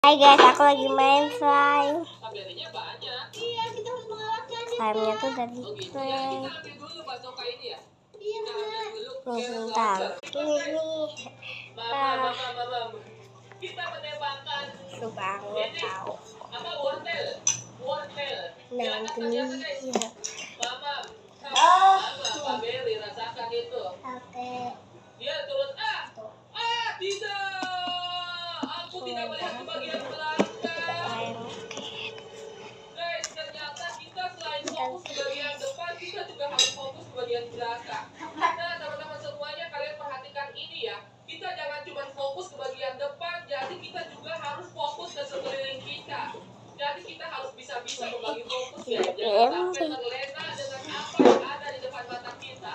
Hai guys, aku lagi main slime. Slime-nya tuh dari clay. Nih sebentar. Ini seru banget tau. Nah ini Dia turun tidak. Aku tidak melihat ke bagian belakang. Guys, ternyata kita selain fokus ke bagian depan, kita juga harus fokus ke bagian belakang. Nah, teman-teman semuanya, kalian perhatikan ini ya. Kita jangan cuma fokus ke bagian depan, jadi kita juga harus fokus ke sekeliling kita. Jadi kita harus bisa-bisa membagi fokus ya. Jangan sampai terlena dengan apa yang ada di depan mata kita.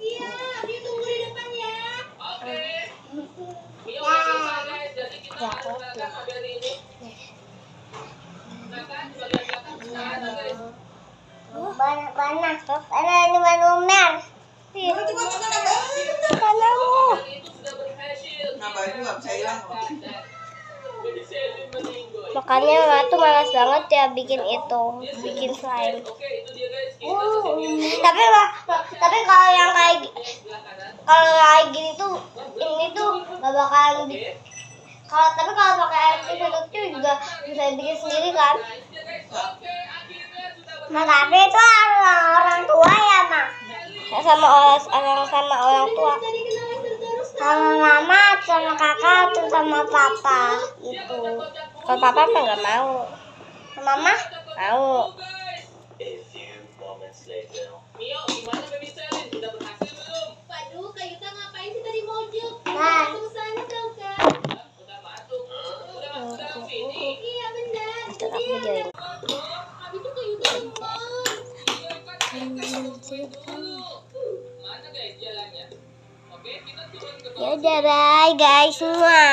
Iya, dia tunggu di depan ya. Oke. Mio udah selesai guys, jadi kita harus menggunakan tabel ini. Nah kan, di bagian belakang sudah ada guys. banyak ada ini Mer. Kanamu. Itu sudah berhasil. Nah, baju nggak bisa hilang. Jadi Selin meninggal. Makanya Ratu malas banget ya bikin bikin slime. Oke, itu dia guys. Kita sesini. Tapi kalau yang kayak gini tuh ini tuh gak bakalan tapi kalau pakai air itu juga bisa bikin sendiri kan. Oke, akhirnya sudah berhasil. Nah tapi itu orang tua ya mak, sama orang tua, sama mama, sama kakak, atau sama papa itu. Kalau papa mah nggak mau, mama mau. Mio, gimana baby Selin? Sudah berhasil belum? Waduh, Kak Yuta ngapain sih tadi mojok? Nah. Masuk sana dong, Kak. Udah masuk. Udah masuk dalam sini. Iya, benar. Itu aku join. Habis itu Kak Yuta ngomong. Iya kan, kita tungguin dulu. Mana guys jalannya? Oke, kita turun ke bawah. Ya udah bye guys semua.